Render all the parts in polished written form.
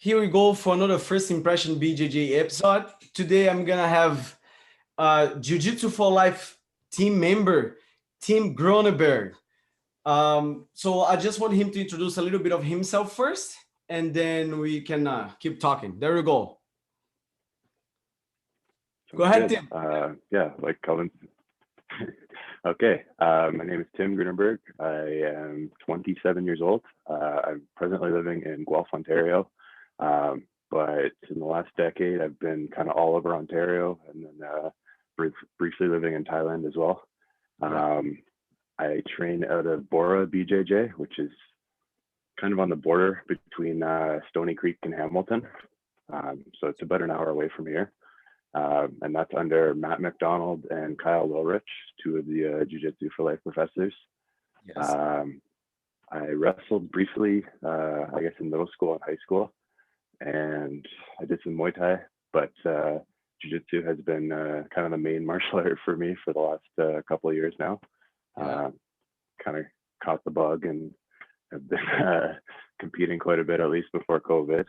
Here we go for another first impression BJJ episode. Today I'm gonna have Jiu Jitsu for Life team member, Tim Groenenberg. So I just want him to introduce a little bit of himself first, and then we can keep talking. There we go. Go Sounds ahead, good. Tim. Yeah, like Cullen. Okay, my name is Tim Groenenberg. I am 27 years old. I'm presently living in Guelph, Ontario. But in the last decade, I've been kind of all over Ontario and then briefly living in Thailand as well. Right. I train out of Bora BJJ, which is kind of on the border between Stony Creek and Hamilton. So it's about an hour away from here. And that's under Matt McDonald and Kyle Wilrich, two of the Jiu Jitsu for Life professors. Yes. I wrestled briefly, I guess, in middle school and high school, and I did some Muay Thai, but Jiu Jitsu has been kind of the main martial art for me for the last couple of years now. Yeah. Kind of caught the bug and have been competing quite a bit, at least before COVID.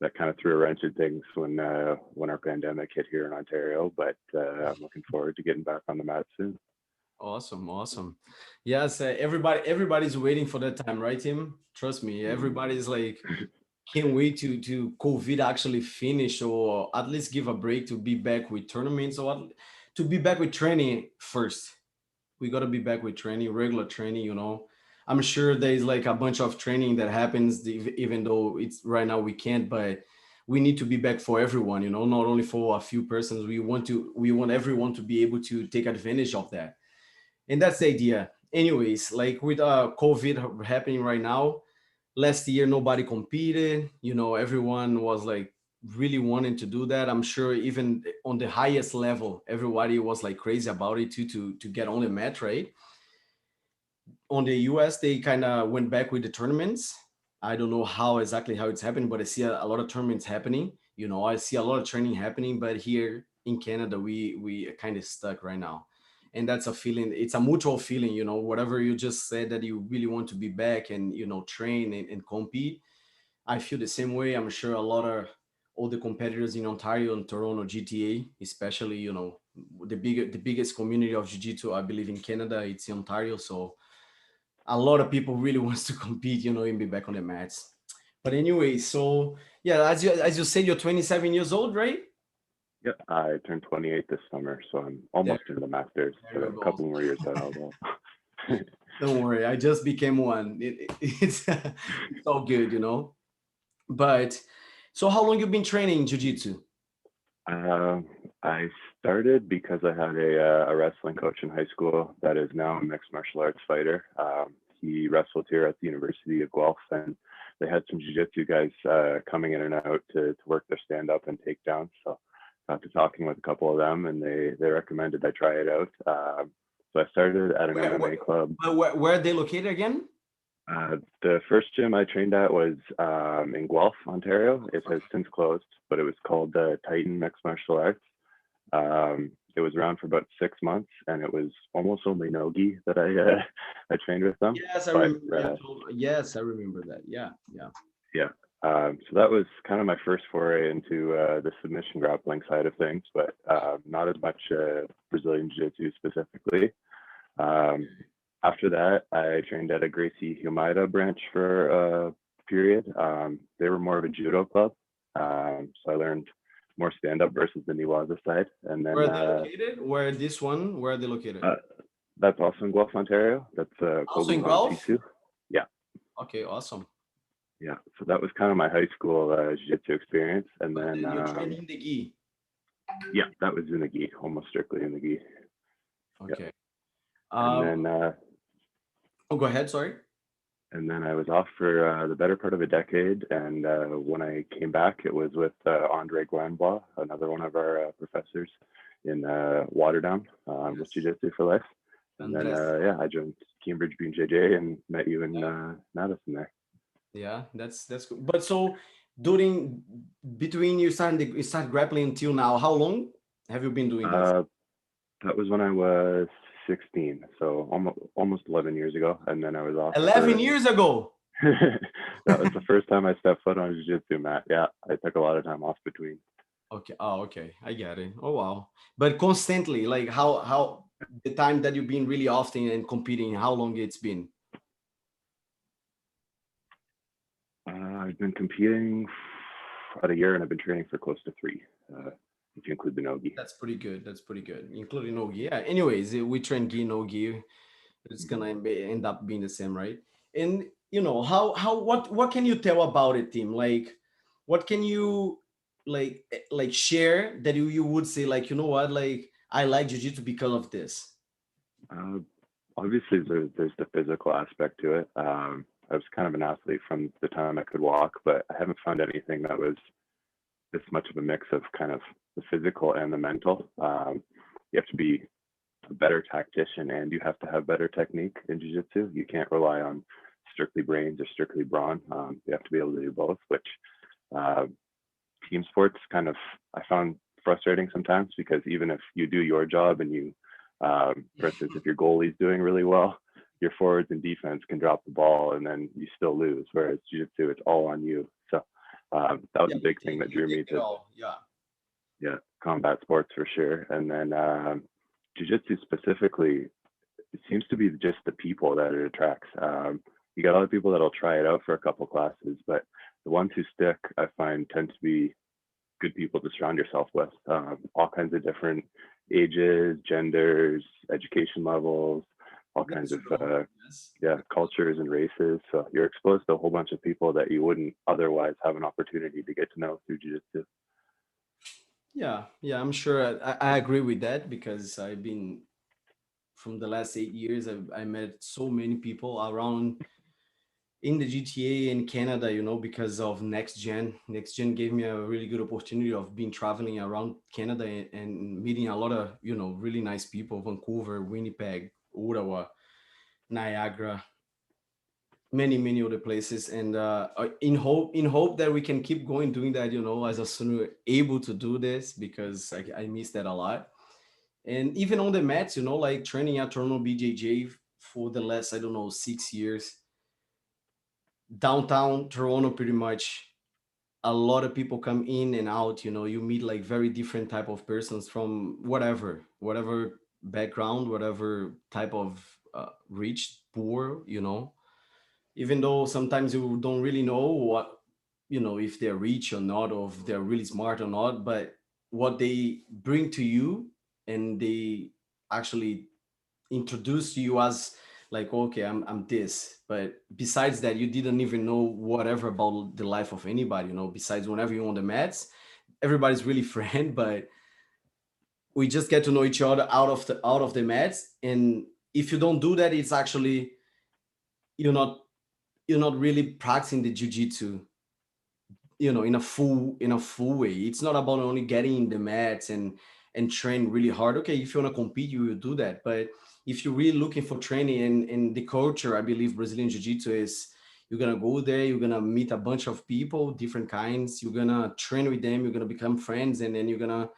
That kind of threw a wrench in things when our pandemic hit here in Ontario, but I'm looking forward to getting back on the mat soon. Awesome, awesome. Yes, everybody's waiting for that time, right, Tim? Trust me, Mhm. everybody's like can't wait to COVID actually finish or at least give a break to be back with tournaments or to be back with training first. We got to be back with training, regular training. I'm sure there's like a bunch of training that happens even though it's right now we can't, but we need to be back for everyone, not only for a few persons. We want everyone to be able to take advantage of that. And that's the idea. Anyways, like with COVID happening right now, last year nobody competed. Everyone was like really wanting to do that. I'm sure even on the highest level everybody was like crazy about it too, to get on the mat, right? On the US they kind of went back with the tournaments. I don't know how it's happening, but I see a lot of tournaments happening. I see a lot of training happening, but here in Canada we are kind of stuck right now. And that's a feeling, it's a mutual feeling. Whatever you just said, that you really want to be back and train and compete. I feel the same way. I'm sure a lot of all the competitors in Ontario and Toronto GTA, especially, the biggest community of jiu-jitsu, I believe, in Canada, it's in Ontario. So a lot of people really wants to compete, and be back on the mats. But anyway, so yeah, as you said, you're 27 years old, right? Yep, I turned 28 this summer, so I'm There, almost into the masters. there So you a go. couple more years out, I'll go. Don't worry, I just became one. It's all good. But so, how long you been training jiu-jitsu? Um, I started because I had a wrestling coach in high school that is now a mixed martial arts fighter. He wrestled here at the University of Guelph, and they had some jiu-jitsu guys coming in and out to work their stand-up and takedown. So got to talking with a couple of them, and they recommended I try it out. So I started at an Where, where, MMA club. but where are they located again? The first gym I trained at was in Guelph, Ontario. It has since closed, but it was called Titan Mixed Martial Arts. It was around for about 6 months, and it was almost only nogi that I I trained with them. Yes, I But remember. Yes, I remember that. Yeah, yeah. yeah, so that was kind of my first foray into the submission grappling side of things, but not as much Brazilian Jiu-Jitsu specifically. Um, After that, I trained at a Gracie Humaida branch for a period. They were more of a judo club, so I learned more stand-up versus the Niwaza side. And Where then are they located? Where are they located? uh, that's also in Guelph, Ontario. That's Also in Kobukan Guelph? Sisu. Yeah, Okay, awesome. yeah. So that was kind of my high school jiu-jitsu experience. And But then, then you trained in the gi. yeah, that was in the gi, almost strictly in the gi. Yeah. Okay. And Um, then oh, go ahead. Sorry. I was off for the better part of a decade. And when I came back, it was with Andre Glanbois, another one of our professors in Waterdown with Yes. Jiu Jitsu for Life. And then, Fantastic. yeah, I joined Cambridge BJJ and met you in Madison there. Yeah, that's good. But so during between you start grappling until now, how long have you been doing this? Uh, that was when I was 16, so almost 11 years ago. And then I was off 11 for, years ago. That was the first time I stepped foot on a jiu-jitsu mat. Yeah, I took a lot of time off between. Okay. Oh, okay. I get it. Oh, wow. But constantly, like how the time that you've been really often and competing, how long it's been? I've been competing about a year, and I've been training for close to three, uh, if you include the nogi. That's pretty good. That's pretty good, including no gear. Yeah. Anyways, we train gi no gear. It's Mhm. gonna end up being the same, right? And how what can you tell about it, team? Like, what can you like share that you would say like, you know what, like I like jiu-jitsu because of this. Uh, Obviously, there's the physical aspect to it. I was kind of an athlete from the time I could walk, but I haven't found anything that was this much of a mix of kind of the physical and the mental. You have to be a better tactician and you have to have better technique in jiu-jitsu. You can't rely on strictly brains or strictly brawn. You have to be able to do both, which uh, team sports kind of I found frustrating sometimes because even if you do your job and you, for instance, if your goalie's doing really well, your forwards and defense can drop the ball and then you still lose. Whereas jiu-jitsu, it's all on you. So that was Yeah, a big thing that you drew take me it to, all. Yeah. yeah, combat sports for sure. And then jiu-jitsu specifically, it seems to be just the people that it attracts. You got a lot of people that'll try it out for a couple classes, but the ones who stick, I find, tend to be good people to surround yourself with. All kinds of different ages, genders, education levels, all kinds That's of true. Yes. yeah, cultures and races. So you're exposed to a whole bunch of people that you wouldn't otherwise have an opportunity to get to know through jiu-jitsu. Yeah, yeah, I'm sure I agree with that because I've been from the last 8 years. I met so many people around in the GTA in Canada, because of Next Gen. Next Gen gave me a really good opportunity of being traveling around Canada and meeting a lot of, really nice people, Vancouver, Winnipeg, Ottawa, Niagara, many, many other places. And in hope that we can keep going doing that, as soon as we're able to do this, because I miss that a lot. And even on the mats, like training at Toronto BJJ for the last, I don't know, 6 years, downtown Toronto, pretty much a lot of people come in and out. You meet like very different type of persons from whatever background, whatever type of rich, poor, even though sometimes you don't really know what, if they're rich or not, or if they're really smart or not, but what they bring to you, and they actually introduce you as like, okay, I'm this, but besides that you didn't even know whatever about the life of anybody, besides whenever you're on the mats, everybody's really friend, but we just get to know each other out of the mats. And if you don't do that, it's actually you're not you're not really practicing the jiu-jitsu, in a full way. It's not about only getting in the mats and train really hard. Okay, if you want to compete, you will do that. But if you're really looking for training, and the culture, I believe Brazilian jiu-jitsu is, you're gonna go there, you're gonna meet a bunch of people, different kinds, you're gonna train with them, you're gonna become friends, and then you're gonna,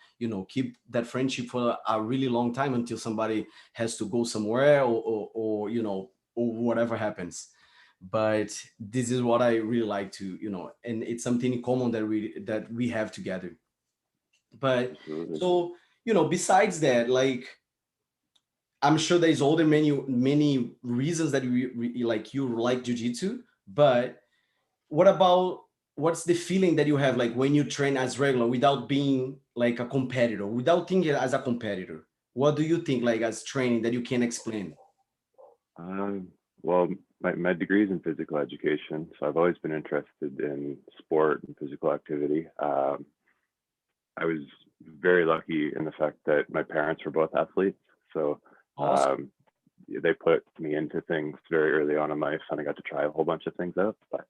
keep that friendship for a really long time until somebody has to go somewhere, or or whatever happens. But this is what I really like to, and it's something in common that we have together. But Absolutely. so, besides that, like, I'm sure there's all the many reasons that you like jiu-jitsu. But what about, what's the feeling that you have like when you train as regular without being like a competitor, without thinking as a competitor? What do you think, like, as training that you can explain? Um, well, my degree is in physical education, so I've always been interested in sport and physical activity. I was very lucky in the fact that my parents were both athletes, so Awesome. um, they put me into things very early on in life, and I got to try a whole bunch of things out. But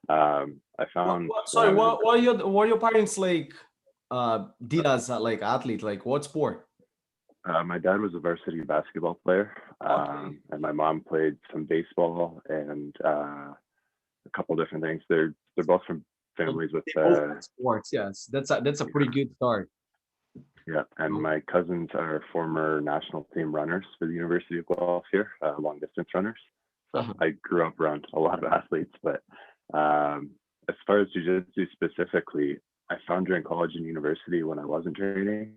I found when Sorry, I was in what your parents like did as like athlete, like what sport? my dad was a varsity basketball player, Okay. and my mom played some baseball and a couple different things. They're both from So families with they both like sports. Yes, that's a yeah, pretty good start. yeah. And my cousins are former national team runners for the University of Guelph here, long distance runners. So I grew up around a lot of athletes, but as far as jiu-jitsu specifically, I found during college and university when I wasn't training,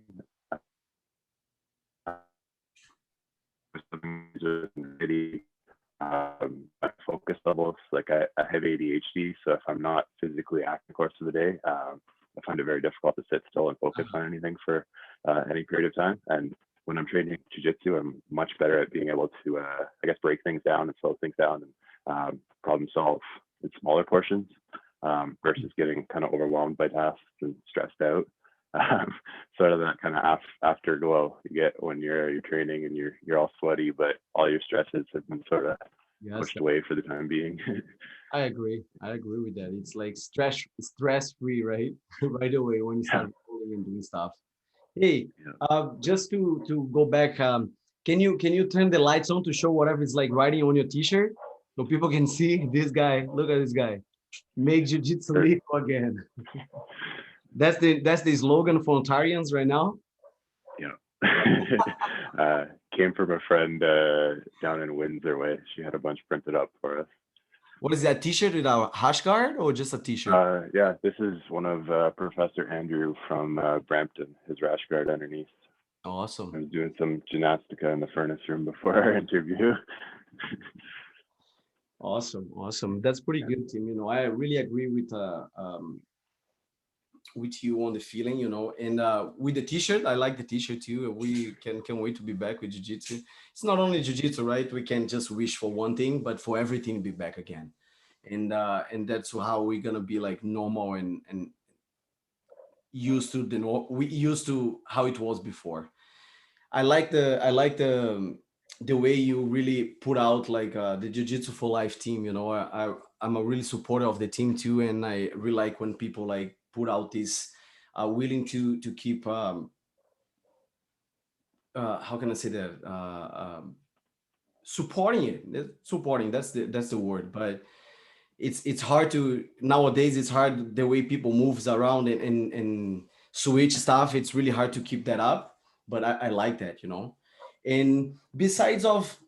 my focus levels, like I have ADHD, so if I'm not physically active the course of the day, I find it very difficult to sit still and focus on anything for any period of time. And when I'm training jiu-jitsu, I'm much better at being able to, I guess, break things down and slow things down and problem solve in smaller portions versus getting kind of overwhelmed by tasks and stressed out. Sort of that kind of afterglow you get when you're training and you're all sweaty, but all your stresses have been sort of Yes, pushed away for the time being. I agree. I agree with that. It's like stress free, right? Right away when you Yeah, start rolling and doing stuff. Hey, yeah. just to go back, can you turn the lights on to show whatever is like writing on your t-shirt so people can see this guy? Look at this guy. Make jiu-jitsu Sure. legal again. That's the slogan for Ontarians right now. Yeah. Came from a friend down in Windsor way. She had a bunch printed up for us. What is that t-shirt with a hash guard or just a t-shirt? Yeah, this is one of Professor Andrew from Brampton, his rash guard underneath. I Awesome. was doing some gymnastica in the furnace room before our interview. Awesome. Awesome. That's pretty Yeah. good, Tim. I really agree with you on the feeling, and with the t-shirt, I like the t-shirt too. We can wait to be back with jiu-jitsu. It's not only jiu-jitsu, right? We can just wish for one thing, but for everything to be back again. And that's how we're gonna be like normal and used to we used to how it was before. I like the way you really put out like the Jiu-Jitsu for Life team. I'm a really supporter of the team too, and I really like when people like put out this willing to keep how can I say that supporting it. Supporting, that's the word. But it's hard to nowadays. It's hard the way people moves around and switch stuff. It's really hard to keep that up. But I like that. And besides of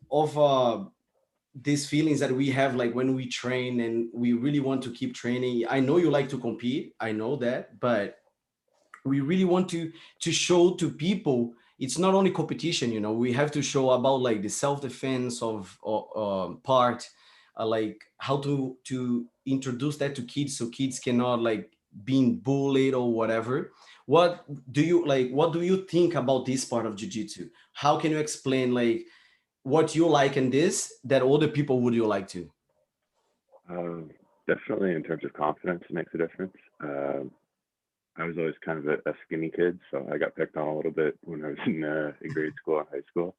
these feelings that we have like when we train and we really want to keep training. I know you like to compete. I know that, but we really want to show to people it's not only competition. We have to show about like the self-defense of part, like how to introduce that to kids so kids cannot like being bullied or whatever. What do you think about this part of jiu-jitsu? How can you explain like what you like in this that other people would you like to? Um, Definitely in terms of confidence, it makes a difference. I was always kind of a skinny kid, so I got picked on a little bit when I was in grade school and high school.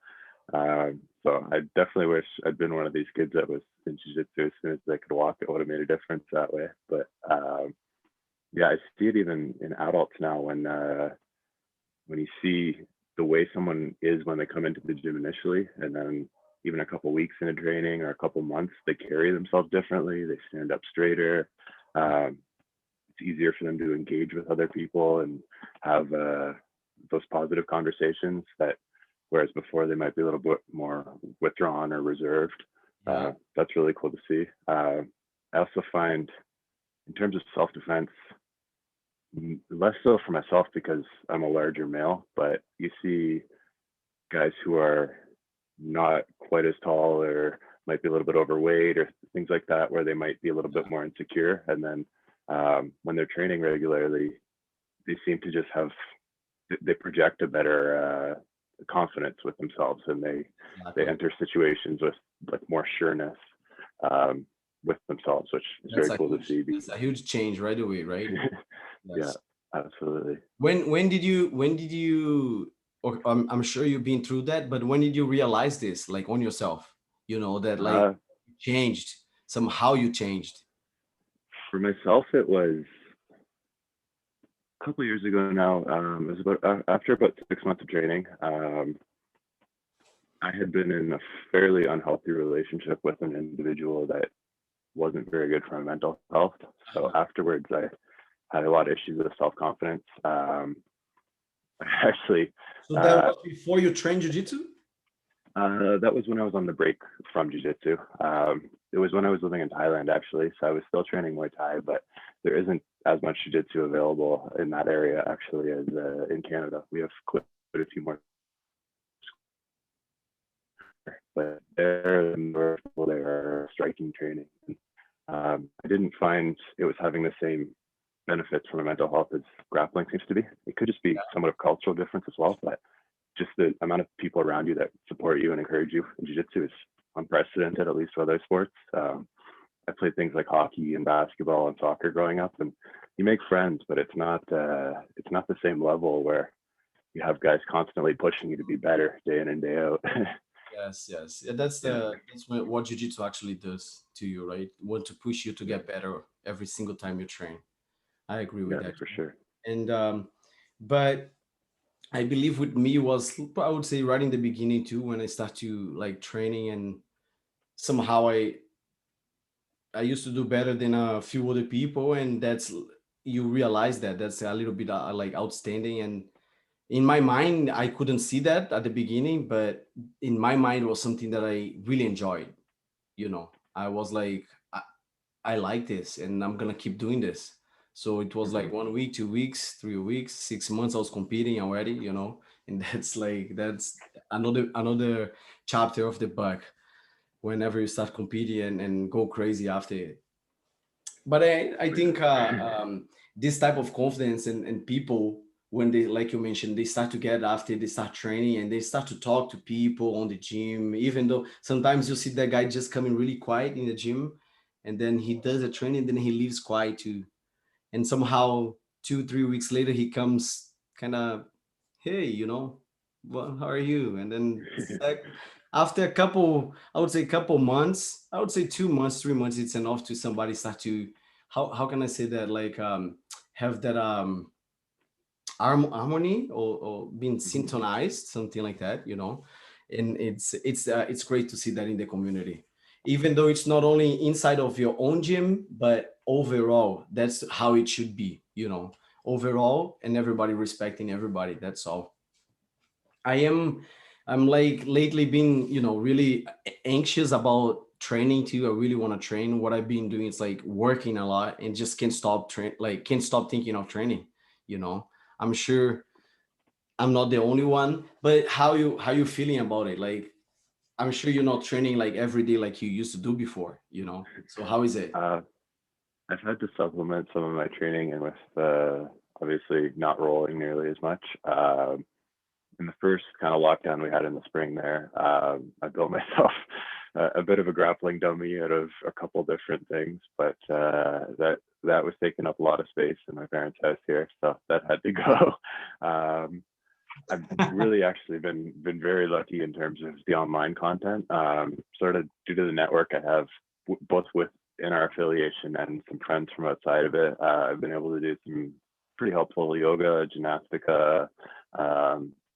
So I definitely wish I'd been one of these kids that was in jiu-jitsu as soon as they could walk. It would have made a difference that way. But yeah, I see it even in adults now when you see the way someone is when they come into the gym initially, and then even a couple weeks into training or a couple months, they carry themselves differently. They stand up straighter. Um, it's easier for them to engage with other people and have those positive conversations that whereas before they might be a little bit more withdrawn or reserved. Yeah. That's really cool to see. I also find in terms of self-defense, less so for myself because I'm a larger male, but you see guys who are not quite as tall or might be a little bit overweight or things like that, where they might be a little bit more insecure. And then when they're training regularly, they seem to just they project a better confidence with themselves, and they Exactly. enter situations with like more sureness um, with themselves, which is That's very a cool to huge see. that's a huge change right away, right? Yeah, Yes. absolutely. When did you or I'm sure you've been through that, but when did you realize this like on yourself, that like Uh, you changed, somehow you changed? for myself, it was a couple of years ago now. It was about after about 6 months of training. I had been in a fairly unhealthy relationship with an individual that wasn't very good for my mental health. So Uh-huh. afterwards, I had a lot of issues with self confidence. I actually, So that uh, was before you trained jiu-jitsu? That was when I was on the break from Jiu Jitsu. It was when I was living in Thailand, actually. So I was still training Muay Thai, but there isn't as much Jiu Jitsu available in that area, actually, as in Canada. We have quite a few more, but there, they are striking training. I didn't find it was having the same benefits for my mental health as grappling seems to be. It could just be somewhat of cultural difference as well, but just the amount of people around you that support you and encourage you in jiu-jitsu is unprecedented, at least with other sports. I played things like hockey and basketball and soccer growing up, and you make friends, but it's not the same level where you have guys constantly pushing you to be better day in and day out. Yes, yes. Yeah, that's Yeah, what jiu-jitsu actually does to you, right? Want to push you to yeah, get better every single time you train. I agree with yeah, that. for sure. And but I believe with me was, I would say, right in the beginning too, when I start to like training, and somehow I used to do better than a few other people, and that's, you realize that that's a little bit like outstanding. And in my mind, I couldn't see that at the beginning, but in my mind it was something that I really enjoyed. I was like, I like this, and I'm gonna keep doing this. So it was Hmm. like 1 week, 2 weeks, 3 weeks, 6 months. I was competing already, and that's another chapter of the book. Whenever you start competing and go crazy after it. But I Oh, yeah. think this type of confidence, and people, when they, like you mentioned, they start to get after they start training, and they start to talk to people on the gym, even though sometimes you see that guy just coming really quiet in the gym, and then he does a training, then he leaves quiet too, and somehow 2 3 weeks later he comes kind of, hey, well, how are you? And then after a couple, I would say couple months, I would say 2 months, 3 months, it's enough to somebody start to, how can I say that, like have that harmony, or being Hmm. synchronized, something like that, and it's great to see that in the community, even though it's not only inside of your own gym, but overall that's how it should be, overall, and everybody respecting everybody, that's all. I am I'm like lately been, really anxious about training too. I really want to train. What I've been doing is like working a lot and just can't stop thinking of training, you know. I'm sure I'm not the only one, but how you feeling about it? Like, I'm sure you're not training like every day like you used to do before, you know. So how is it? uh, I've had to supplement some of my training, and with obviously not rolling nearly as much. In the first kind of lockdown we had in the spring there, I built myself a bit of a grappling dummy out of a couple different things, but that was taking up a lot of space in my parents' house here, so that had to go. Um, I've really actually been very lucky in terms of the online content. Sort of due to the network I have, both within our affiliation and some friends from outside of it. I've been able to do some pretty helpful yoga, gymnastica.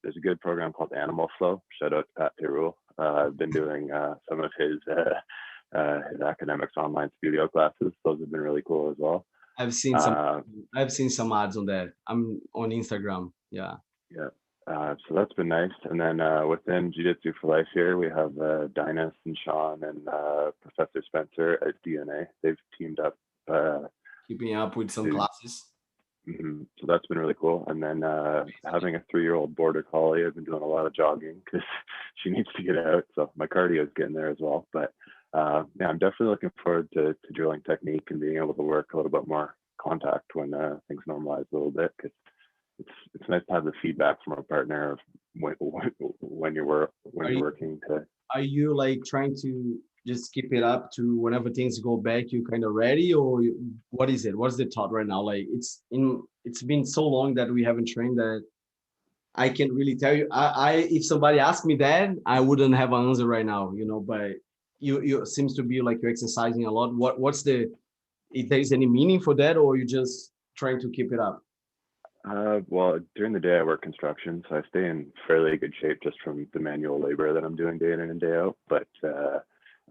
There's a good program called Animal Flow. Shout out to Pat Pirul. I've been doing some of his academics online studio classes. Those have been really cool as well. I've seen some Uh, I've seen some ads on that. I'm on Instagram. Yeah. Yeah. So that's been nice. And then within Jiu Jitsu for Life here, we have Dynas and Sean and Professor Spencer at DNA. They've teamed up. Uh, Keeping up with some to, classes. so that's been really cool. And then having a 3-year-old border collie, I've been doing a lot of jogging because she needs to get out. So my cardio is getting there as well. But yeah, I'm definitely looking forward to drilling technique and being able to work a little bit more contact when things normalize a little bit. Because it's nice to have the feedback from a partner of when Are you're you working to. are you like trying to just keep it up to whenever things go back, you kind of ready, or what is it? What's the thought right now? Like, it's been so long that we haven't trained that I can't really tell you. I if somebody asked me that, I wouldn't have an answer right now, but you seems to be like you're exercising a lot. What's the, if there's any meaning for that, or you just trying to keep it up? Well, during the day I work construction, so I stay in fairly good shape just from the manual labor that I'm doing day in and day out. But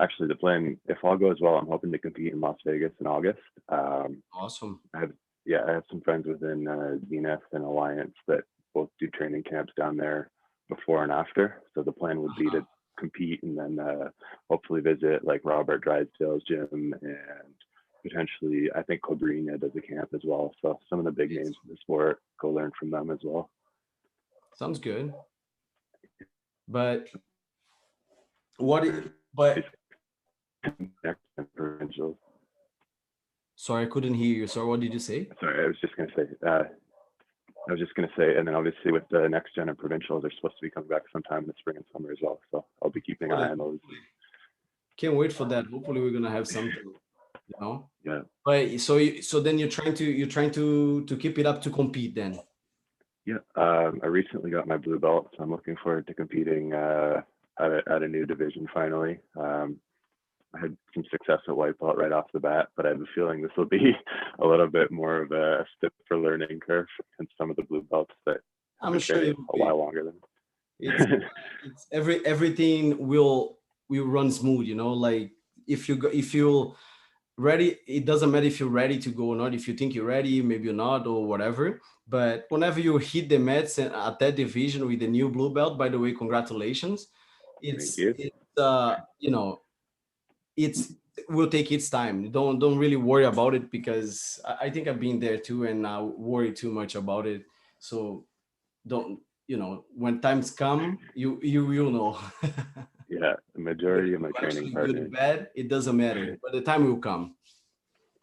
actually, the plan, if all goes well, I'm hoping to compete in Las Vegas in August. Awesome. I have, yeah, I have some friends within Zenith and Alliance that both do training camps down there before and after. So the plan would be to compete and then hopefully visit like Robert Drysdale's gym and potentially I think Cobrinha does a camp as well. So some of the big names in the sport, go learn from them as well. Sounds good. But what? But Next provincials. sorry, I couldn't hear you. Sorry, what did you say? Sorry, I was just going to say, and then obviously with the next gen and provincials, they're supposed to be coming back sometime in the spring and summer as well. So I'll be keeping an eye on those. Can't wait for that. Hopefully, we're gonna have something. Yeah. But so then you're trying to keep it up to compete then. Yeah. I recently got my blue belt, so I'm looking forward to competing at a new division finally. I had some success at white belt right off the bat, but I have a feeling this will be a little bit more of a stiffer learning curve than some of the blue belts that have I'm been sure training you'll a be. while longer than. It's it's everything will run smooth. Like if you ready, it doesn't matter if you're ready to go or not. If you think you're ready, maybe you're not or whatever. But whenever you hit the mats at that division with the new blue belt, by the way, congratulations. Thank It's you. it's it's will take its time. Don't really worry about it because I think I've been there too and I worry too much about it. So don't when times come, you will know. Yeah, the Whether majority of my you're training actually good or partners. bad, it doesn't matter. But the time will come.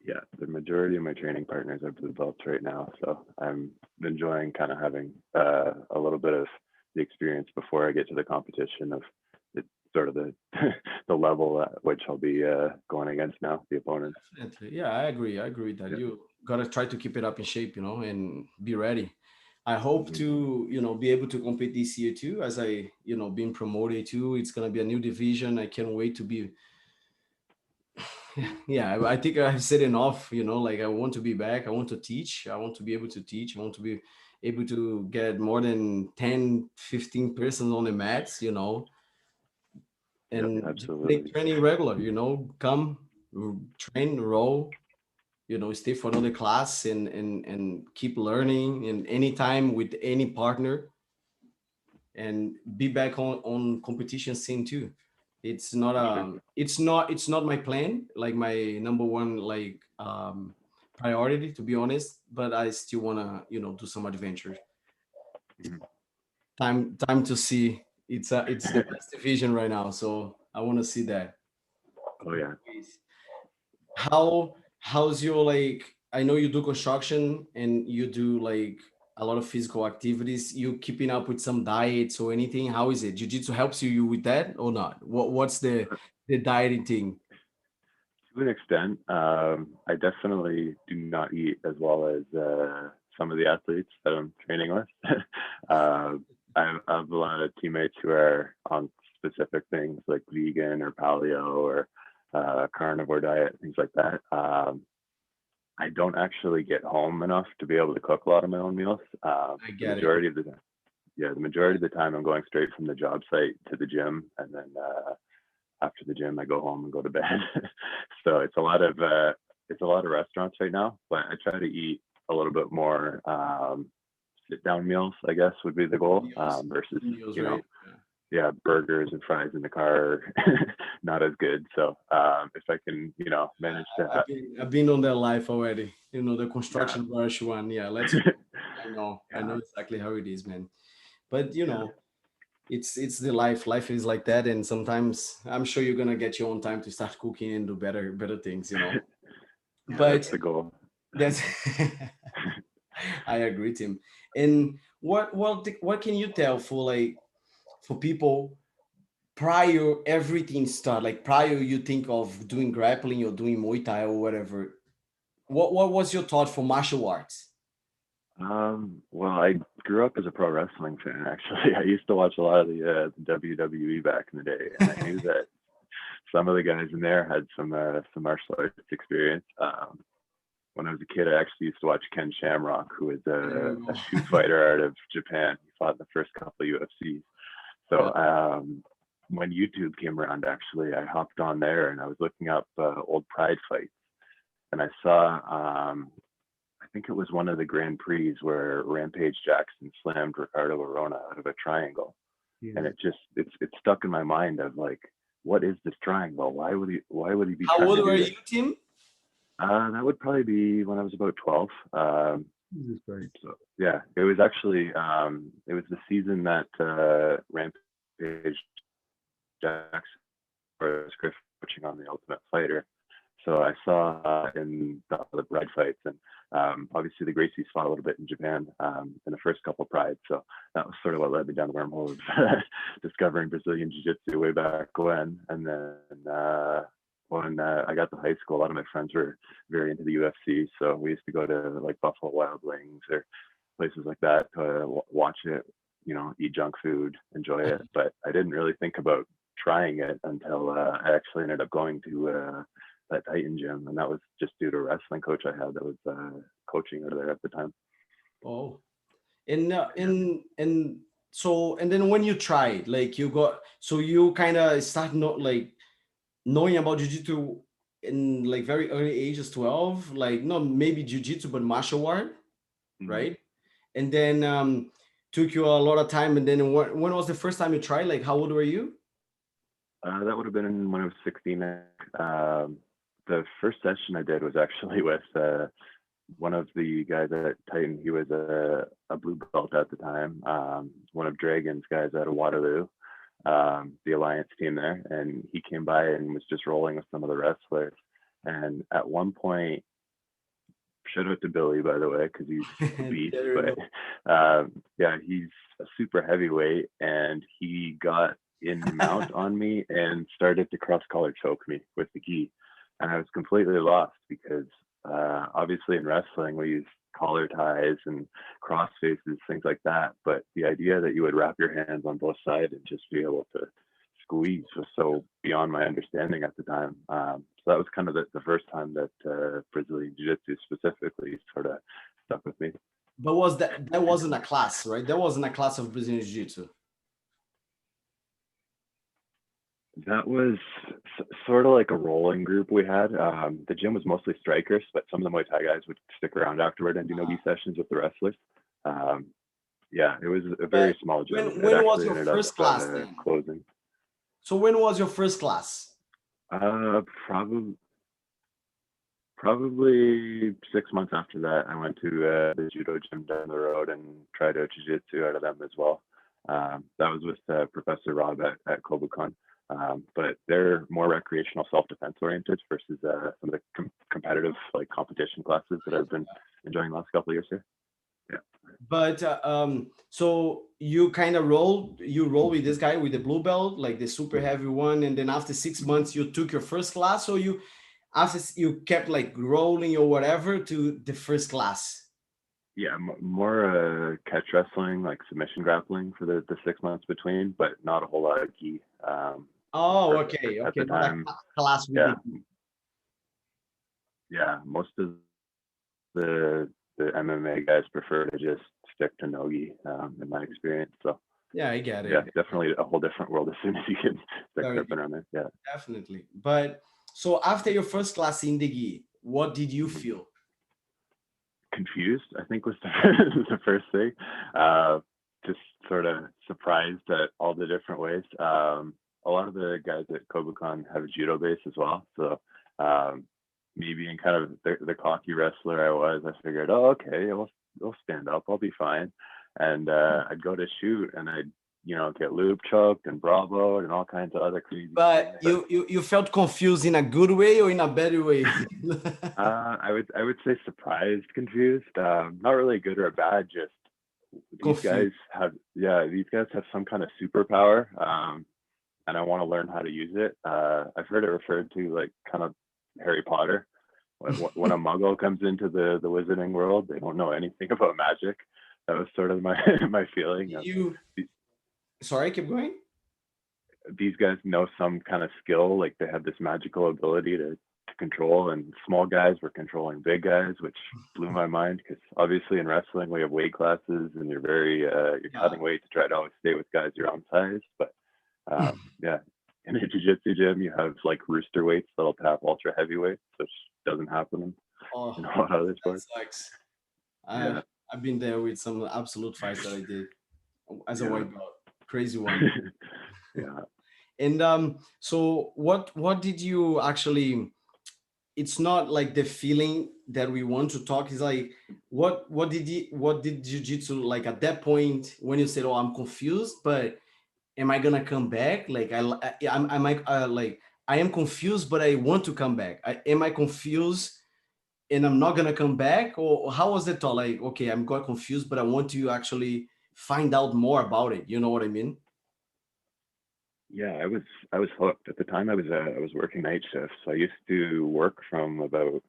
Yeah, the majority of my training partners are blue belts right now, so I'm enjoying kind of having a little bit of the experience before I get to the competition of the sort of the the level at which I'll be going against now, the opponents. Definitely. Yeah, I agree. I agree that Yeah. you gotta try to keep it up in shape, and be ready. I hope Hmm. to, be able to compete this year too, as I, being promoted too. It's gonna be a new division. I can't wait to be. Yeah, I think I've said enough. Like I want to be back. I want to teach. I want to be able to teach. I want to be able to get more than 10, 15 persons on the mats. Yeah, And just make absolutely. training regular. Come, train, roll, stay for another class and keep learning and anytime with any partner and be back on competition scene too. It's not For sure. it's not my plan, like my number one, like priority, to be honest, but I still want to do some adventures. Mhm. Time to see. It's the best division right now, so I want to see that. Oh yeah. How's your, like, I know you do construction and you do like a lot of physical activities. You keeping up with some diets or anything? How is it? Jiu-jitsu helps you with that or not? What's the dieting thing? To an extent, I definitely do not eat as well as some of the athletes that I'm training with. uh, I have a lot of teammates who are on specific things like vegan or paleo or carnivore diet, things like that. I don't actually get home enough to be able to cook a lot of my own meals. I The get it. majority of the Yeah, the majority of the time I'm going straight from the job site to the gym, and then after the gym I go home and go to bed. So it's a lot of restaurants right now, but I try to eat a little bit more sit down meals, I guess would be the goal, Meals, versus meals, you know right? yeah, burgers and fries in the car are not as good. So if I can manage to I've been on that life already. The yeah. construction rush one. Yeah, let's go. I know Yeah, exactly how it is, man. But yeah, it's the life. Life is like that, and sometimes I'm sure you're gonna get your own time to start cooking and do better things. yeah, that's But the goal. that's I agree, Tim. And what can you tell for, like, for people prior everything start, like prior you think of doing grappling or doing Muay Thai or whatever? What was your thought for martial arts? Well, I grew up as a pro wrestling fan. Actually, I used to watch a lot of the WWE back in the day, and I knew that some of the guys in there had some martial arts experience. When I was a kid, I actually used to watch Ken Shamrock, who is There a you go. shoot fighter out of Japan. He fought in the first couple of UFCs. Yeah, So when YouTube came around, actually, I hopped on there and I was looking up old Pride fights, and I saw I think it was one of the Grand Prix where Rampage Jackson slammed Ricardo Arona out of a triangle. and Yeah. it's stuck in my mind of like, what is this triangle? Why would he be How trying old to were do you, this? Tim? That would probably be when I was about 12. Jesus Christ. So yeah, it was actually it was the season that Rampage Jackson was coaching on the Ultimate Fighter. So I saw in the Pride fights, and obviously the Gracies fought a little bit in Japan in the first couple Prides. So that was sort of what led me down the wormhole of discovering Brazilian Jiu-Jitsu way back when. And then when I got to high school, a lot of my friends were very into the UFC. So we used to go to like Buffalo Wild Wings or places like that to watch it, eat junk food, enjoy it. But I didn't really think about trying it until I actually ended up going to that Titan gym, and that was just due to a wrestling coach I had that was coaching over there at the time. Oh, and Yeah. and then when you tried, like you got, so you kind of start not like knowing about jiu-jitsu in like very early ages, 12, like not maybe jiu-jitsu but martial art, Mm-hmm. right? And then took you a lot of time. And then when was the first time you tried? Like how old were you? That would have been when I was 16. The first session I did was actually with one of the guys at Titan. He was a blue belt at the time, one of Dragon's guys out of Waterloo, the Alliance team there. And he came by and was just rolling with some of the wrestlers. And at one point, shout out to Billy, by the way, because he's a beast. There you But go. yeah, he's a super heavyweight, and he got in mount on me and started to cross collar choke me with the gi, and I was completely lost because obviously in wrestling we use collar ties and cross faces, things like that. But the idea that you would wrap your hands on both sides and just be able to squeeze was so beyond my understanding at the time. So that was kind of the first time that Brazilian Jiu Jitsu specifically sort of stuck with me. But was that wasn't a class, right? That wasn't a class of Brazilian Jiu-Jitsu. That was sort of like a rolling group we had. The gym was mostly strikers, but some of the Muay Thai guys would stick around afterward and do nogi sessions with the wrestlers. Um, yeah, it was a But very small gym. It when was actually your ended up first class then? closing. So when was your first class? Uh, probably Probably 6 months after that, I went to the judo gym down the road and tried out jiu-jitsu out of them as well. That was with Professor Rob at Kobukan. But they're more recreational self-defense oriented versus some of the competitive like competition classes that I've been enjoying the last couple of years here. Yeah. But so you kind of roll with this guy with the blue belt, like the super heavy one, and then after 6 months you took your first class, or you after you kept like rolling or whatever to the first class. Yeah, more catch wrestling, like submission grappling for the 6 months between, but not a whole lot of gi. Oh, For okay, at okay, the not a time, class with yeah, the. yeah, most of the MMA guys prefer to just stick to nogi, in my experience. So Yeah, I get yeah, it. definitely a whole different world as soon as you can start Very gripping on it. Yeah. definitely. But so after your first class in the gi, what did you Mhm. feel? Confused, I think was the first thing. Just sort of surprised at all the different ways. A lot of the guys at Kobukan have a judo base as well. So um, me being kind of the cocky wrestler I was, I figured, oh, okay, we'll stand up, I'll be fine. And I'd go to shoot and I'd, get loop choked and bravoed and all kinds of other crazy But things. you felt confused in a good way or in a bad way? I would say surprised, confused. Not really good or bad. Just Confused. these guys have some kind of superpower, and I want to learn how to use it. I've heard it referred to like kind of Harry Potter. When a Muggle comes into the wizarding world, they don't know anything about magic. That was sort of my my feeling of You sorry, keep going. these guys know some kind of skill, like they have this magical ability to control, and small guys were controlling big guys, which blew my mind because obviously in wrestling we have weight classes and you're Yeah. cutting weight to try to always stay with guys your own size. But yeah, in a jiu-jitsu gym you have like rooster weights that'll tap ultra heavyweights, which doesn't happen Oh, in a lot of other that sports. sucks. Yeah, I've been there with some absolute fights that I did as a yeah. white belt. crazy one. Yeah. And so what did you actually, it's not like the feeling that we want to talk, is like what did jiu-jitsu like at that point when you said, oh, I'm confused, but am I gonna come back? Like I'm like like I am confused, but I want to come back. Am I confused and I'm not gonna come back? Or how was it all? Like, okay, I'm got confused, but I want to actually find out more about it. You know what I mean? Yeah, I was hooked. At the time I was working night shifts. So I used to work from about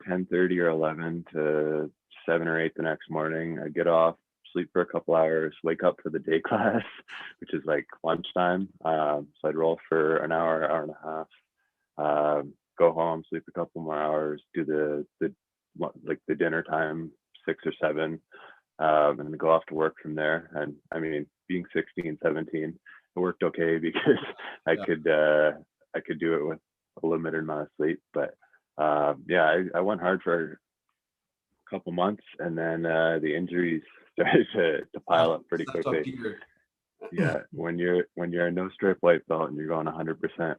10:30 or 11 to 7 or 8 the next morning. I'd get off, sleep for a couple hours, wake up for the day class, which is like lunchtime. So I'd roll for an hour, hour and a half, go home, sleep a couple more hours, do the like the dinner time, 6 or 7, and then go off to work from there. And I mean, being 16, 17, it worked okay because I Yeah. could uh, I could do it with a limited amount of sleep. But yeah, I went hard for a couple months, and then the injuries started to pile up pretty Start to quickly. appear. Yeah, when you're a no strip white belt and you're going 100%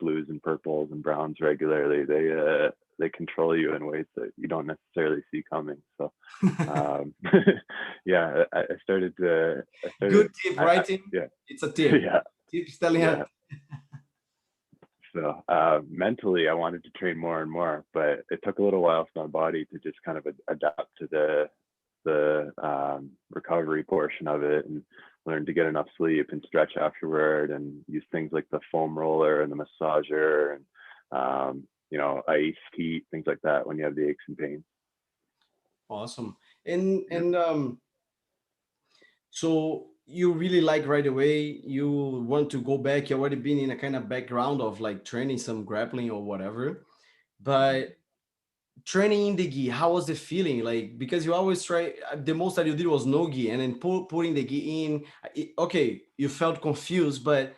blues and purples and browns regularly, they control you in ways that you don't necessarily see coming. So yeah, I Good started tip, I right, Tim? yeah. It's a tip. Yeah, Tips telling us. yeah. So mentally I wanted to train more and more, but it took a little while for my body to just kind of adapt to the recovery portion of it, and learn to get enough sleep and stretch afterward, and use things like the foam roller and the massager, and ice, heat, things like that when you have the aches and pains. Awesome. And Yeah. so you really like right away, you want to go back, you already been in a kind of background of like training some grappling or whatever, Mhm. but training in the gi, how was the feeling? Like, because you always try, the most that you did was no gi, and then putting the gi in, okay, you felt confused, but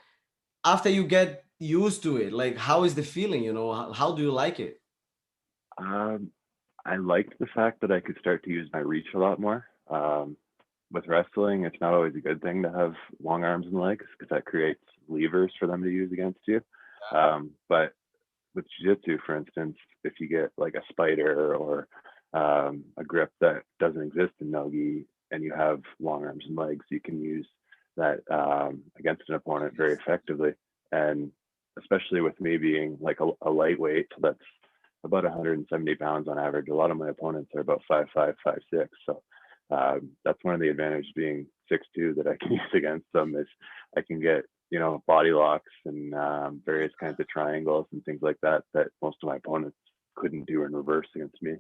after you get used to it, like, how is the feeling? How do you like it? Um, I liked the fact that I could start to use my reach a lot more. With wrestling, it's not always a good thing to have long arms and legs because that creates levers for them to use against you. But with jiu-jitsu, for instance, if you get like a spider or a grip that doesn't exist in nogi, and you have long arms and legs, you can use that against an opponent very effectively. And especially with me being like a lightweight that's about 170 pounds on average, a lot of my opponents are about 5'5", 5'6". So that's one of the advantages being 6'2" that I can use against them is I can get body locks and various kinds of triangles and things like that that most of my opponents couldn't do in reverse against me.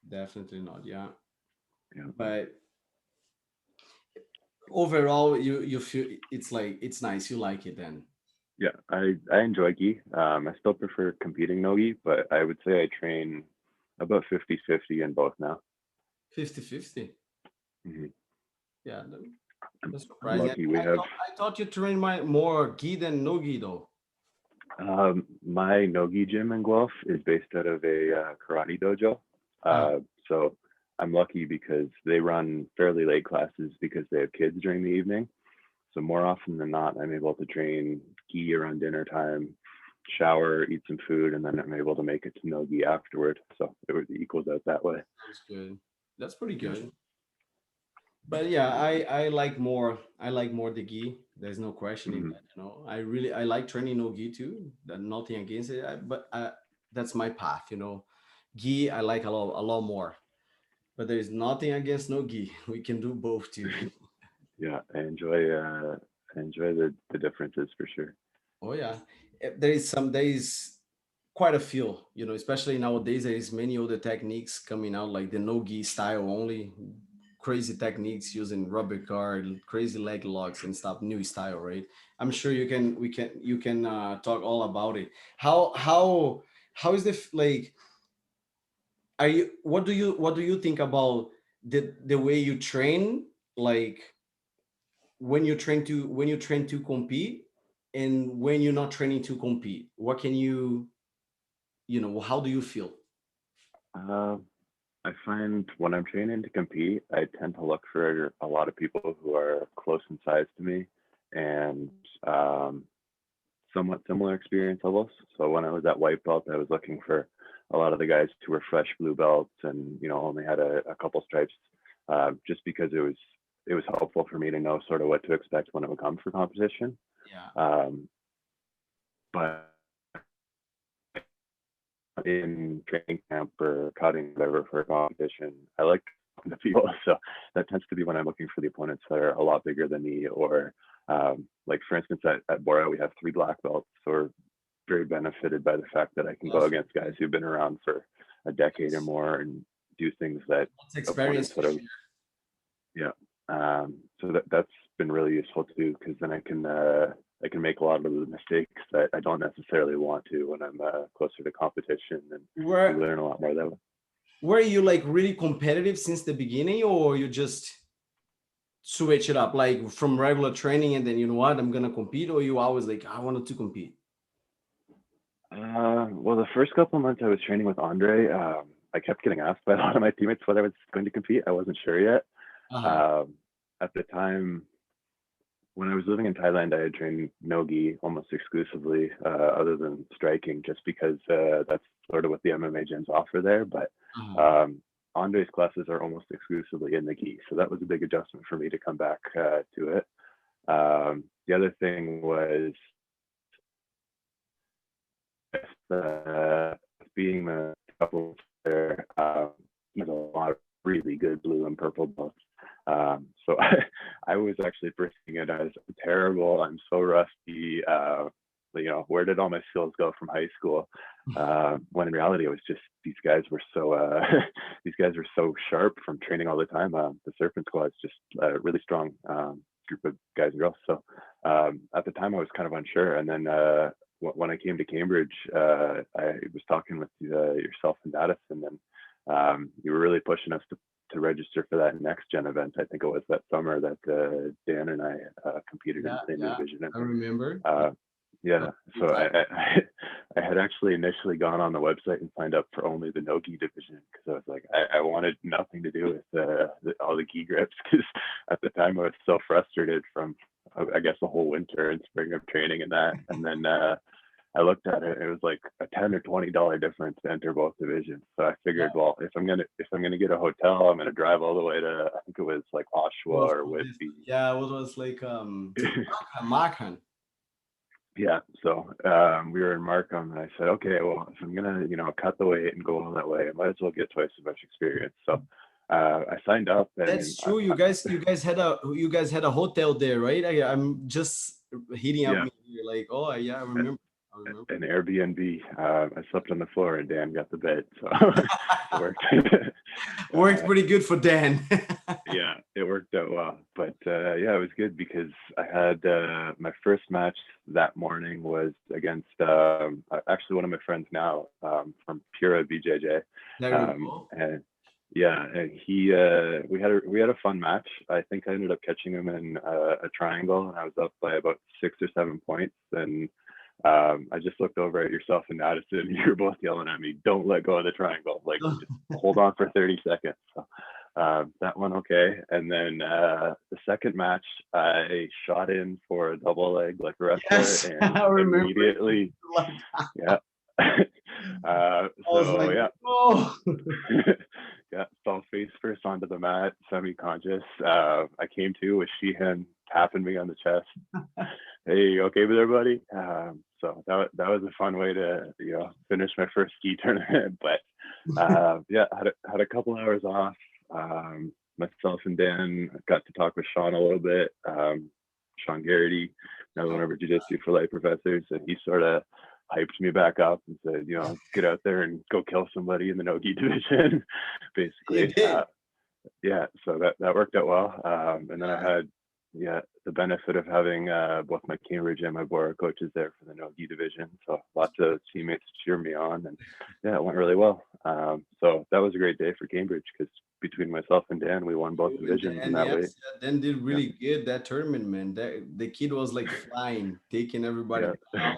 Definitely not, yeah. Yeah, But overall, you feel it's like it's nice. You like it then. yeah, I enjoy gi. I still prefer competing no gi, but I would say I train about 50-50 in both now. 50-50. Mhm. Yeah, that's I'm surprising. lucky. We have I thought you train more gi than no gi though. my nogi gym in Guelph is based out of a karate dojo. Ah, So I'm lucky because they run fairly late classes because they have kids during the evening. So more often than not, I'm able to train gi around dinner time, shower, eat some food, and then I'm able to make it to no gi afterward. So it equals out that way. sounds good. That's pretty Yeah. good. But yeah, I like more. I like more the gi. There's no questioning Mhm. that. I like training no gi too. Nothing against it. But that's my path. Gi I like a lot more. But there's nothing against no gi. We can do both too. Yeah, I enjoy the differences for sure. Oh yeah, there is quite a few. Especially nowadays, there is many other techniques coming out, like the no-gi style only, crazy techniques using rubber guard, crazy leg locks and stuff, new style, right? I'm sure you can talk all about it. How is like? Are you? What do you think about the way you train? Like when you train to compete and when you're not training to compete, what can how do you feel? Uh, I find when I'm training to compete, I tend to look for a lot of people who are close in size to me and somewhat similar experience levels. So when I was at white belt, I was looking for a lot of the guys who were fresh blue belts and only had a couple stripes, just because it was helpful for me to know sort of what to expect when it would come for competition. Yeah. But in training camp or cutting whatever for a competition, I like the people. So that tends to be when I'm looking for the opponents that are a lot bigger than me, or like for instance at Bora we have 3 black belts, so we're very benefited by the fact that I can go against guys who've been around for a decade or more and do things that That's experience opponents for that are, sure. yeah. So that's been really useful too, because then I can make a lot of the mistakes that I don't necessarily want to when I'm closer to competition, and you Were learn a lot more that way. were you like really competitive since the beginning, or you just switch it up like from regular training and then you know what, I'm gonna compete, or you always like I wanted to compete? Well, the first couple of months I was training with Andre, I kept getting asked by a lot of my teammates whether I was going to compete. I wasn't sure yet. Uh-huh. Um, at the time, when I was living in Thailand, I had trained no-gi almost exclusively, other than striking, just because that's sort of what the MMA gyms offer there. But Uh-huh. Andre's classes are almost exclusively in the gi, so that was a big adjustment for me to come back to it. The other thing was being the couple there, there's a lot of really good blue and purple belts. So I was actually perceiving it as terrible. I'm so rusty. Where did all my skills go from high school? When in reality, it was just these guys were so these guys were so sharp from training all the time. The Serpent Squad is just a really strong group of guys and girls. So at the time, I was kind of unsure, and then when I came to Cambridge, I was talking with yourself and Daddis, and then you were really pushing us to register for that next gen event. I think it was that summer that Dan and I competed in Yeah, the same yeah, division. I remember. Uh, That yeah, was a good so time. I had actually initially gone on the website and signed up for only the no gi division, because I was like, I wanted nothing to do with all the gi grips, because at the time I was so frustrated from, I guess, the whole winter and spring of training and that. And then I looked at it, it was like a $10 or $20 difference to enter both divisions. So I Yeah, figured, well, if I'm gonna get a hotel, I'm gonna drive all the way to, I think it was like Oshawa well, or for this, Whitby. yeah, what was like Markham. Yeah, so we were in Markham, and I said, okay, well, if I'm gonna, cut the weight and go all that way, I might as well get twice as much experience. So I signed up, and That's true. You guys had a hotel there, right? I'm just hitting up yeah, me here, like, oh yeah, I remember. I remember. an Airbnb. I slept on the floor, and Dan got the bed, so it worked. Worked uh, pretty good for Dan. yeah, it worked out well. But yeah, it was good because I had my first match that morning was against actually one of my friends now, from Pura BJJ, There we go. and yeah, and we had a fun match. I think I ended up catching him in a triangle, and I was up by about 6 or 7 points. And I just looked over at yourself and Addison. You were both yelling at me, "Don't let go of the triangle! Like, just hold on for 30 seconds." So that one okay. And then the second match, I shot in for a double leg like a wrestler, Yes, and I remember. immediately, Like, yeah. I was So like, yeah, oh. yeah, fell face first onto the mat, semi-conscious. I came to with Sheehan tapping me on the chest. Hey, you okay with everybody? So that was a fun way to finish my first ski tournament. But yeah, had a couple hours off. Myself and Dan got to talk with Sean a little bit. Sean Garrity, another one of our Jiu Jitsu for Life professors, and he sort of hyped me back up and said, get out there and go kill somebody in the no gi division, You basically. did. Yeah, so that worked out well. And then I Yeah. had, yeah, the benefit of having both my Cambridge and my Bora coaches there for the no gi division. So lots of teammates cheer me on, and yeah, it went really well. So that was a great day for Cambridge, because between myself and Dan, we won both You and divisions in Dan, that yes, way. yeah, Dan did Yeah, really good that tournament, man. The kid was like flying, taking everybody yeah, down, yeah.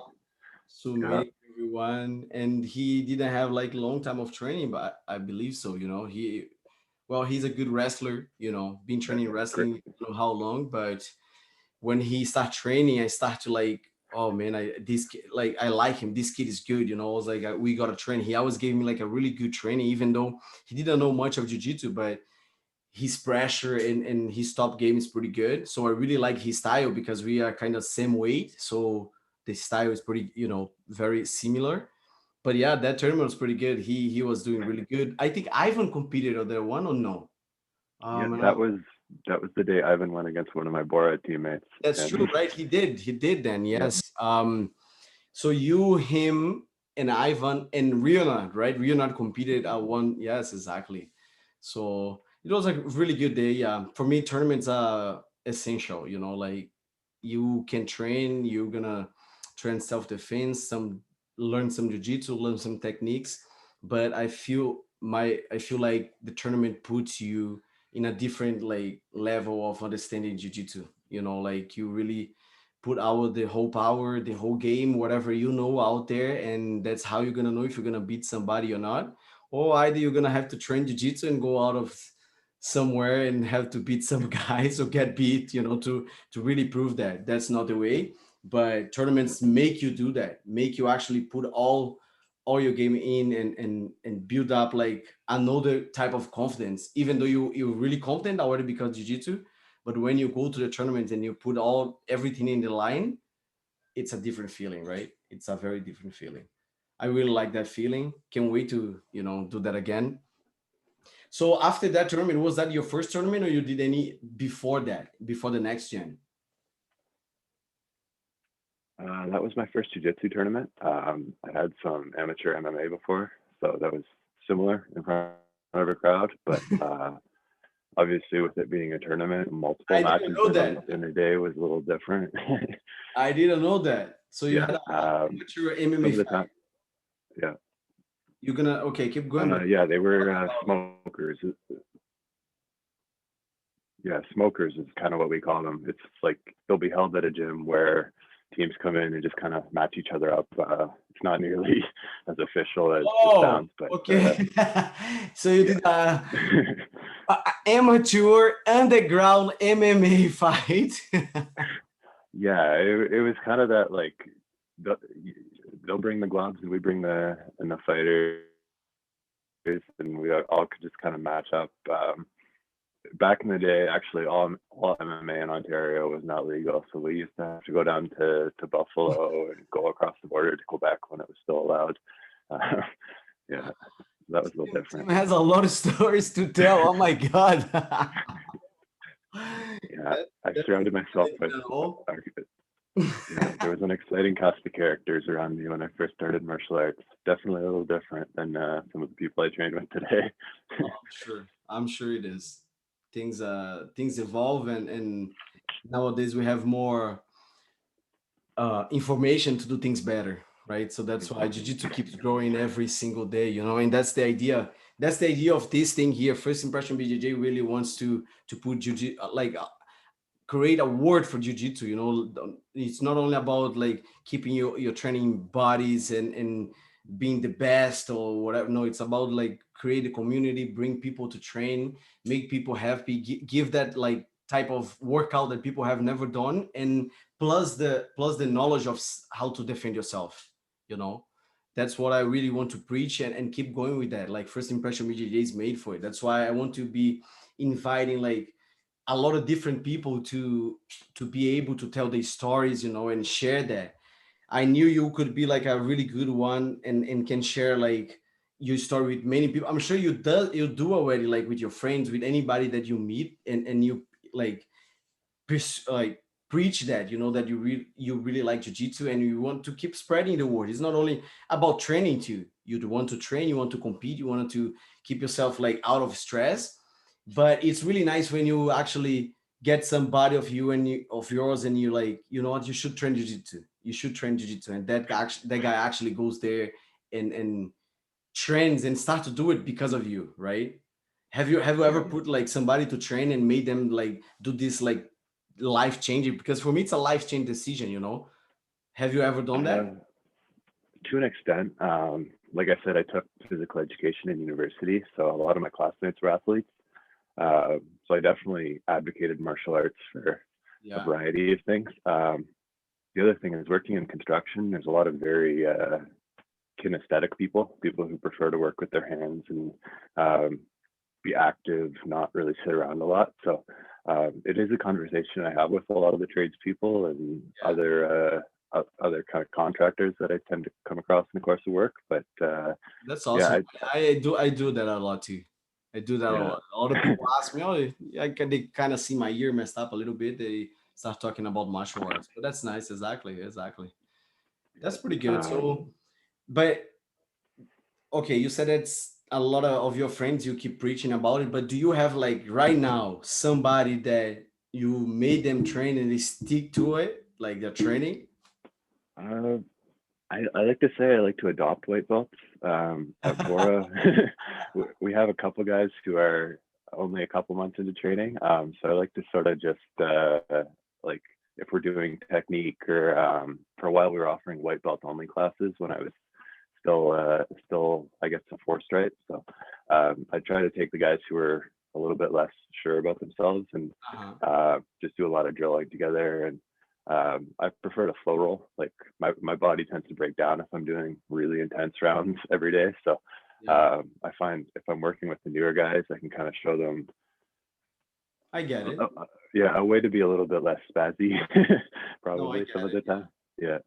submitting everyone, and he didn't have like long time of training, but I believe so. Well, he's a good wrestler. Been training Great. wrestling, I don't know how long, but when he start training, I start to like, oh man, like I like him. This kid is good, you know. I was like, we gotta train. He always gave me like a really good training, even though he didn't know much of jiu-jitsu, but his pressure and his top game is pretty good. So I really like his style because we are kind of same weight. So the style is pretty, you know, very similar. But yeah, that tournament was pretty good. He was doing really good. I think Ivan competed on that one or no? Yeah, And that was the day Ivan went against one of my Bora teammates, that's and true, right? He did then, yeah, yes. So you, him, and Ivan and Leonard, right? Leonard competed at one. Yes, exactly. So it was a really good day. Yeah, for me, tournaments are essential. You know, like you can train. You're gonna train self defense, learn some jiu-jitsu, learn some techniques. But I feel like the tournament puts you in a different like level of understanding jiu-jitsu. You know, like you really put out the whole power, the whole game, whatever you know out there, and that's how you're gonna know if you're gonna beat somebody or not. Or either you're gonna have to train jiu-jitsu and go out of somewhere and have to beat some guys or get beat, you know, to really prove that that's not the way. But tournaments make you do that, make you actually put all your game in and build up like another type of confidence, even though you're really confident already because jiu-jitsu. But when you go to the tournament and you put all everything in the line, it's a different feeling, right? It's a very different feeling. I really like that feeling. Can't wait to, you know, do that again. So after that tournament, was that your first tournament or you did any before that, before the next gen? that was my first jiu-jitsu tournament. I had some amateur MMA before, so that was similar in front of a crowd, but obviously with it being a tournament, multiple I didn't matches know that. in a day was a little different. I didn't know that. So you Yeah, had a amateur MMA some of the fight. time, yeah, You're gonna okay, keep going, but yeah, they talk were about smokers. Yeah, smokers is kind of what we call them. It's like they'll be held at a gym where teams come in and just kind of match each other up. It's not nearly as official as it oh, sounds, but okay. So you did yeah, a amateur underground MMA fight. yeah, it was kind of that like the- they'll bring the gloves and we bring the fighters and we all could just kind of match up. Back in the day, actually, all MMA in Ontario was not legal, so we used to have to go down to Buffalo and go across the border to Quebec when it was still allowed. Uh, yeah, that was a little Tim different. has a lot of stories to tell. Oh my god. Yeah, that, I that's surrounded myself exciting with. at all. Yeah, there was an exciting cast of characters around me when I first started martial arts. Definitely a little different than some of the people I trained with today. Oh, I'm sure. I'm sure it is. Things evolve and nowadays we have more information to do things better, right? So that's why jiu-jitsu keeps growing every single day, you know, and that's the idea. That's the idea of this thing here. First Impression BJJ really wants to put jiu-jitsu like create a word for jiu-jitsu, you know. It's not only about like keeping your training bodies and being the best or whatever. No, it's about like create a community, bring people to train, make people happy, give that like type of workout that people have never done, and plus the knowledge of how to defend yourself, you know. That's what I really want to preach and keep going with that. Like First Impression BJJ is made for it. That's why I want to be inviting like a lot of different people to be able to tell their stories, you know, and share that. I knew you could be like a really good one and can share like your story with many people. I'm sure you do already, like with your friends, with anybody that you meet, and you like like preach that, you know, that you really like jiu-jitsu and you want to keep spreading the word. It's not only about training too. You want to train, you want to compete, you want to keep yourself like out of stress. But it's really nice when you actually get somebody of yours and you like, you know what, you should train jiu-jitsu, you should train jiu-jitsu, and that guy actually goes there and trains and start to do it because of you, right? Have you ever Yeah, put like somebody to train and made them like do this like life changing? Because for me it's a life changing decision, you know. Have you ever done that? uh, to an extent. Like I said, I took physical education in university, so a lot of my classmates were athletes. So I definitely advocated martial arts for a Yeah, variety of things. The other thing is working in construction. There's a lot of very kinesthetic people, people who prefer to work with their hands and um, be active, not really sit around a lot. So it is a conversation I have with a lot of the tradespeople and yeah, other kind of contractors that I tend to come across in the course of work. But that's yeah, awesome. I do that a lot too. I do that a yeah, lot. A lot of people ask me, oh, they kind of see my ear messed up a little bit. They start talking about martial arts, but that's nice. Exactly, exactly. That's pretty good. um, So, but okay, you said it's a lot of your friends you keep preaching about it, but do you have like right now somebody that you made them train and they stick to it, like they're training? uh, I like to say I like to adopt white belts. At Bora, we have a couple guys who are only a couple months into training. So I like to sort of just like if we're doing technique or for a while we were offering white belt only classes when I was still I guess a four stripe. So I try to take the guys who are a little bit less sure about themselves and Uh-huh. just do a lot of drilling together and I prefer to flow roll. Like my body tends to break down if I'm doing really intense rounds every day. So Yeah, I find if I'm working with the newer guys, I can kind of show them, I get uh, it. uh, yeah, a way to be a little bit less spazzy, No, I probably some get of it. the Yeah. time. Yeah,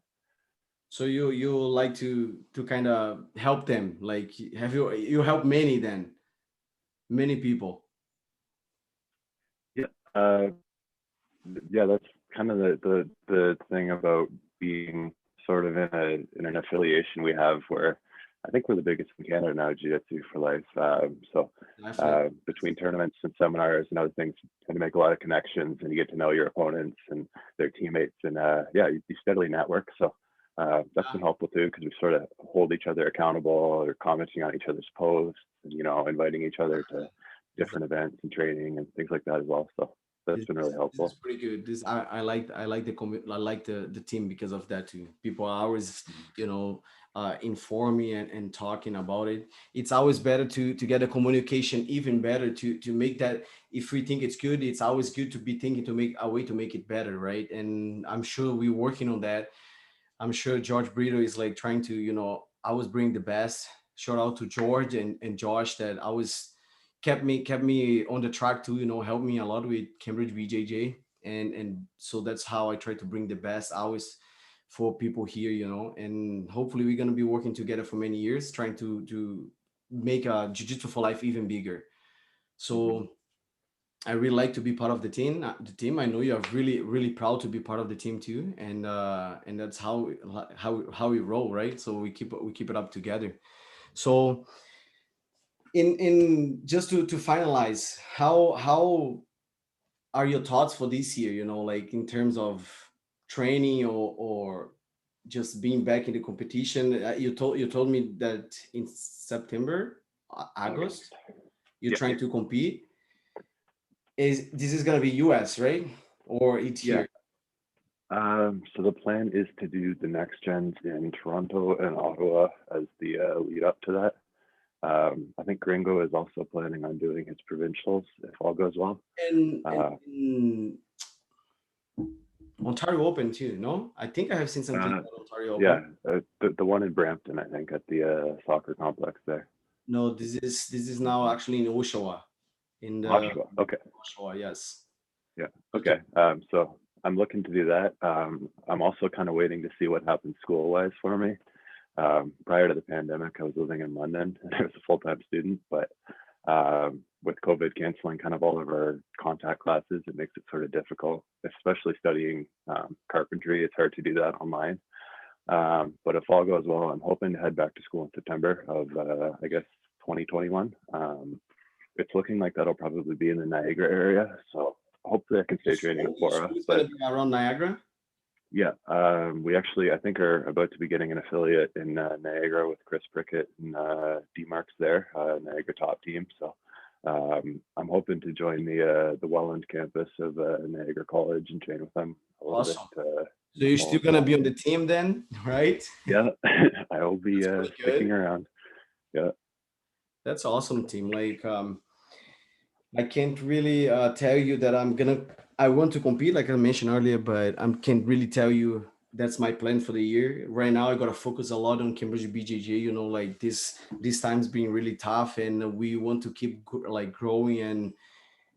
So you like to kind of help them. Like have you help many then? Many people. yeah, yeah. That's kind of the thing about being sort of in an affiliation we have where I think we're the biggest in Canada now, Jiu Jitsu for life. So Definitely. between tournaments and seminars and other things, you tend to make a lot of connections and you get to know your opponents and their teammates and yeah, you steadily network. So that's Yeah. been helpful too because we sort of hold each other accountable or commenting on each other's posts and inviting each other to This different events and training and things like that as well. So that's been really this is helpful. pretty good. This I like I like the team because of that too. People are always informing and talking about it. It's always better to get a communication even better to make that. If we think it's good, it's always good to be thinking to make a way to make it better, right? And I'm sure we're working on that. I'm sure George Brito is like trying to, always bring the best. Shout out to George and Josh that always kept me on the track to, help me a lot with Cambridge BJJ. And so that's how I try to bring the best always for people here, and hopefully we're gonna be working together for many years, trying to make Jiu-Jitsu for life even bigger. Mm-hmm. So I really like to be part of the team. I know you are really, really proud to be part of the team too, and that's how we roll, right? So we keep it up together. So in just to finalize, how are your thoughts for this year? Like in terms of training or just being back in the competition. You told me that in September, August. August, you're Yeah. trying to compete. This is gonna be US, right? Or it's Yeah. here? So the plan is to do the next gens in Toronto and Ottawa as the lead up to that. I think Gringo is also planning on doing his provincials if all goes well. And Uh, Ontario Open too, no? I think I have seen something uh, about Ontario yeah, Open. the one in Brampton, I think, at the soccer complex there. No, this is now actually in Oshawa, in the Oshawa. Okay. Oshawa, yes. Yeah. So Okay. So I'm looking to do that. I'm also kind of waiting to see what happens school wise for me. Prior to the pandemic, I was living in London and I was a full time student, but with COVID canceling kind of all of our contact classes, it makes it sort of difficult, especially studying carpentry. It's hard to do that online. But if all goes well, I'm hoping to head back to school in September of, I guess, 2021. It's looking like that'll probably be in the Niagara area. So hopefully I can stay training with your Bora. school is gonna But be around Niagara? yeah, we actually, I think, are about to be getting an affiliate in Niagara with Chris Prickett and D-Marks there, Niagara top team. So I'm hoping to join the Welland campus of Niagara College and train with them a little bit Awesome. in So the you're still fall. gonna So be on the team then, right? yeah, I will be That's pretty sticking good. around. Yeah. That's awesome, team. Like I can't really tell you that I want to compete, like I mentioned earlier, but I can't really tell you that's my plan for the year. Right now, I gotta focus a lot on Cambridge BJJ. You know, like this time's being really tough, and we want to keep like growing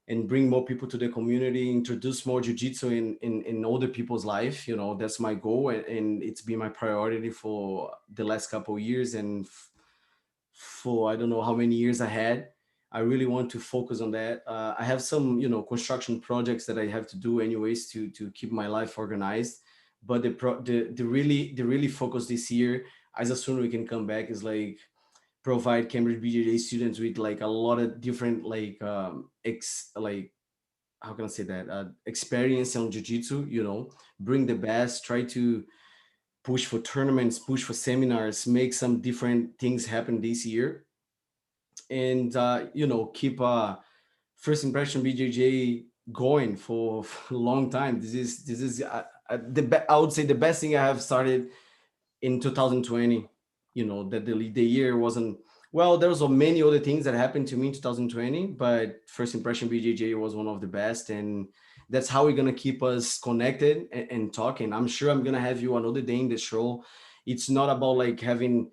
and bring more people to the community, introduce more jiu-jitsu in older people's life. You know, that's my goal, and it's been my priority for the last couple of years, and for I don't know how many years ahead. I really want to focus on that. I have some, construction projects that I have to do anyways to keep my life organized. But the really focus this year, as soon as we can come back, is like provide Cambridge BJJ students with like a lot of different like how can I say that, experience on jiu-jitsu. Bring the best, try to push for tournaments, push for seminars, make some different things happen this year, and keep first impression BJJ going for a long time. This is I would say the best thing I have started in 2020. That the year wasn't, well, there was so many other things that happened to me in 2020, but first impression BJJ was one of the best, and that's how we're gonna keep us connected and talking. I'm sure I'm gonna have you another day in the show. It's not about like having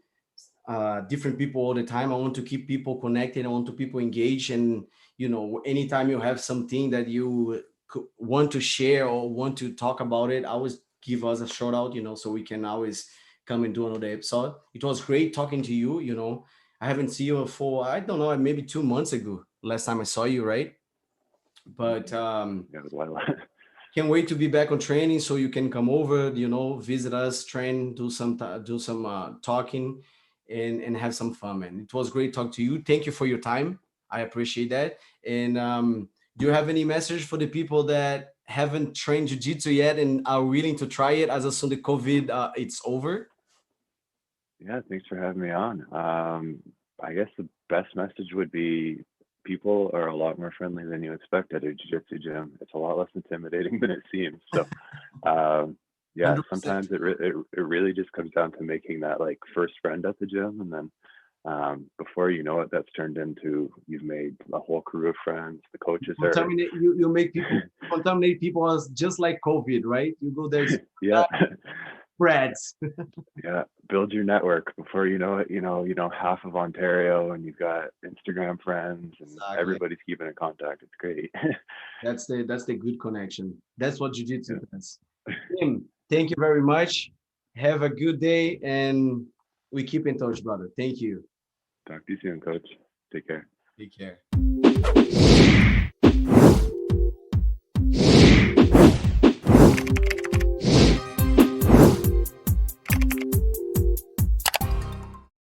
different people all the time. I want to keep people connected. I want to people engaged, and anytime you have something that you want to share or want to talk about it, always give us a shout out. So we can always come and do another episode. It was great talking to you. I haven't seen you for, I don't know, maybe 2 months ago. Last time I saw you, right? But Yeah, it was a while. can't wait to be back on training so you can come over, visit us, train, do some talking, and have some fun, man. It was great talk to you. Thank you for your time. I appreciate that. And do you have any message for the people that haven't trained jiu-jitsu yet and are willing to try it as soon the COVID it's over? Yeah, thanks for having me on. I guess the best message would be people are a lot more friendly than you expect at a jiu-jitsu gym. It's a lot less intimidating than it seems. So, yeah, 100%. sometimes it really just comes down to making that like first friend at the gym, and then before you know it, that's turned into you've made a whole crew of friends. The coaches are, Contaminate you make people contaminate people as just like COVID, right? You go there, yeah. spreads. Yeah, build your network before you know it. Half of Ontario, and you've got Instagram friends, and Exactly. everybody's keeping in contact. It's great. That's the good connection. That's what jiu-jitsu Yeah. does. Tim, thank you very much. Have a good day, and we keep in touch, brother. Thank you. Talk to you soon, coach. Take care. Take care.